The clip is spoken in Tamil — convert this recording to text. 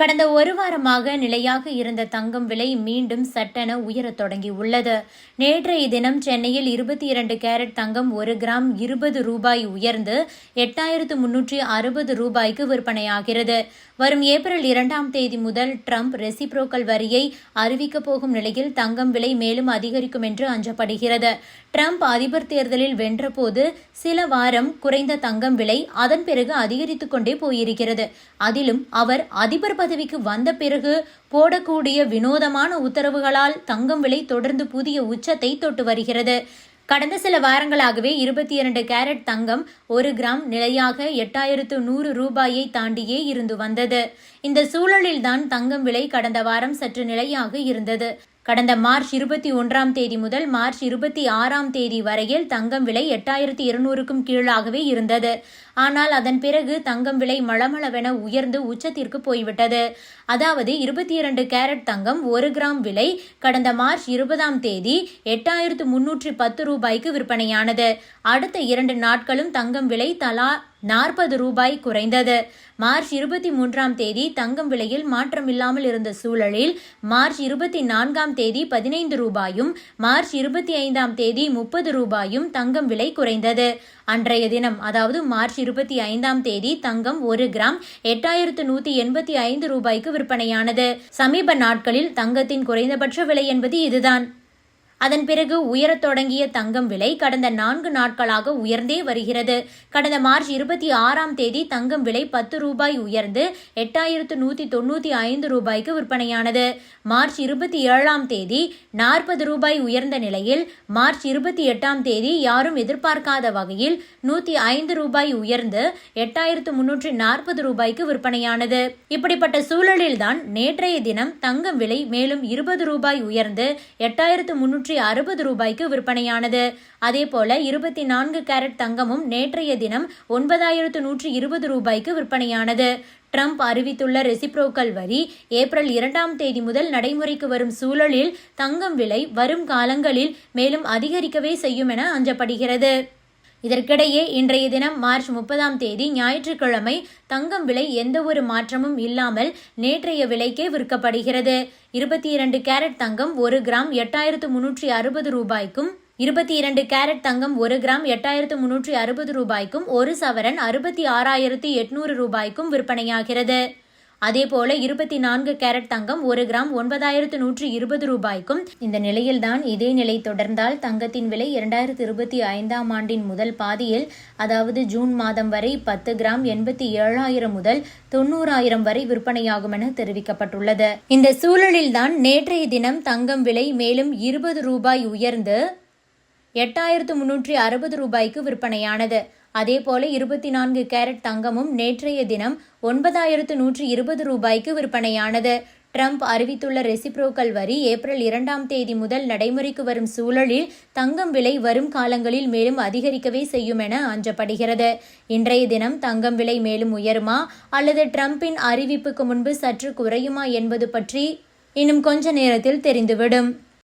கடந்த ஒரு வாரமாக நிலையாக இருந்த தங்கம் விலை மீண்டும் சட்டென உயரத் தொடங்கியுள்ளது. நேற்றைய தினம் சென்னையில் 22 கேரட் தங்கம் 1 கிராம் 20 ரூபாய் உயர்ந்து 8,360 ரூபாய்க்கு விற்பனையாகிறது. வரும் ஏப்ரல் 2ஆம் தேதி முதல் ட்ரம்ப் ரெசிப்ரோக்கல் வரியை அறிவிக்கப் போகும் நிலையில் தங்கம் விலை மேலும் அதிகரிக்கும் என்று அஞ்சப்படுகிறது. ட்ரம்ப் அதிபர் தேர்தலில் வென்றபோது சில வாரம் குறைந்த தங்கம் விலை அதன் பிறகு அதிகரித்துக் கொண்டே போயிருக்கிறது. அதிலும் அவர் அதிபர் பதவிக்கு வந்த பிறகு போடக்கூடிய வினோதமான உத்தரவுகளால் தங்கம் விலை தொடர்ந்து புதிய உச்சத்தை தொட்டு வருகிறது. கடந்த சில வாரங்களாகவே 22 கேரட் தங்கம் 1 கிராம் நிலையாக 8,100 ரூபாயை தாண்டியே இருந்து வந்தது. இந்த சூழலில்தான் தங்கம் விலை கடந்த வாரம் சற்று நிலையாக இருந்தது. கடந்த மார்ச் 21ஆம் தேதி முதல் மார்ச் 26ஆம் தேதி வரையில் தங்கம் விலை 8,200க்கும் கீழாகவே இருந்தது. ஆனால் அதன் பிறகு தங்கம் விலை மளமளவென உயர்ந்து உச்சத்திற்கு போய்விட்டது. அதாவது 22 கேரட் தங்கம் 1 கிராம் விலை கடந்த மார்ச் 20ஆம் தேதி 8,310 ரூபாய்க்கு விற்பனையானது. அடுத்த 2 நாட்களும் தங்கம் விலை தலா 40 ரூபாய் குறைந்தது. மார்ச் 23ஆம் தேதி தங்கம் விலையில் மாற்றமில்லாமல் இருந்த சூழலில் மார்ச் 24ஆம் தேதி 15 ரூபாயும் மார்ச் 25ஆம் தேதி 30 ரூபாயும் தங்கம் விலை குறைந்தது. அன்றைய தினம் அதாவது மார்ச் 25ஆம் தேதி தங்கம் 1 கிராம் 8,185 ரூபாய்க்கு விற்பனையானது. சமீப நாட்களில் தங்கத்தின் குறைந்தபட்ச விலை என்பது இதுதான். அதன் பிறகு உயரத் தொடங்கிய தங்கம் விலை கடந்த 4 நாட்களாக உயர்ந்தே வருகிறது. கடந்த மார்ச் 26ஆம் தேதி தங்கம் விலை 10 ரூபாய் உயர்ந்து 8,195 ரூபாய்க்கு விற்பனையானது. மார்ச் 27ஆம் தேதி 40 ரூபாய் உயர்ந்த நிலையில் மார்ச் 28ஆம் தேதி யாரும் எதிர்பார்க்காத வகையில் 105 ரூபாய் உயர்ந்து 8,340 ரூபாய்க்கு விற்பனையானது. இப்படிப்பட்ட சூழலில்தான் நேற்றைய தினம் தங்கம் விலை மேலும் 20 ரூபாய் உயர்ந்து 8,360 ரூபாய்க்கு விற்பனையானது. அதேபோல 24 கேரட் தங்கமும் நேற்றைய தினம் 9,120 ரூபாய்க்கு விற்பனையானது. ட்ரம்ப் அறிவித்துள்ள ரெசிப்ரோக்கல் வரி ஏப்ரல் 2ஆம் தேதி முதல் நடைமுறைக்கு வரும் சூழலில் தங்கம் விலை வரும் காலங்களில் மேலும் அதிகரிக்கவே செய்யும் என அஞ்சப்படுகிறது. இதற்கிடையே இன்றைய தினம் மார்ச் 30ஆம் தேதி ஞாயிற்றுக்கிழமை தங்கம் விலை எந்த ஒரு மாற்றமும் இல்லாமல் நேற்றைய விலைக்கே விற்கப்படுகிறது. 22 கேரட் தங்கம் 1 கிராம் 8,360 ரூபாய்க்கும் 22 கேரட் தங்கம் 1 கிராம் 8,360 ரூபாய்க்கும் 1 சவரன் 66,800 ரூபாய்க்கும் விற்பனையாகிறது. அதேபோல 24 கேரட் தங்கம் 1 கிராம் 9,120 ரூபாய்க்கும். இந்த நிலையில்தான் இதே நிலை தொடர்ந்தால் தங்கத்தின் விலை 2025ஆம் ஆண்டின் முதல் பாதியில் அதாவது ஜூன் மாதம் வரை 10 கிராம் 87,000 முதல் 90,000 வரை விற்பனையாகும் என தெரிவிக்கப்பட்டுள்ளது. இந்த சூழலில்தான் நேற்றைய தினம் தங்கம் விலை மேலும் 20 ரூபாய் உயர்ந்து 8,360 ரூபாய்க்கு விற்பனையானது. அதேபோல 24 கேரட் தங்கமும் நேற்றைய தினம் 9,120 ரூபாய்க்கு விற்பனையானது. ட்ரம்ப் அறிவித்துள்ள ரெசிப்ரோக்கல் வரி ஏப்ரல் 2ஆம் தேதி முதல் நடைமுறைக்கு வரும் சூழலில் தங்கம் விலை வரும் காலங்களில் மேலும் அதிகரிக்கவே செய்யும் என அஞ்சப்படுகிறது. இன்றைய தினம் தங்கம் விலை மேலும் உயருமா அல்லது ட்ரம்பின் அறிவிப்புக்கு முன்பு சற்று குறையுமா என்பது பற்றி இன்னும் கொஞ்ச நேரத்தில் தெரிந்துவிடும்.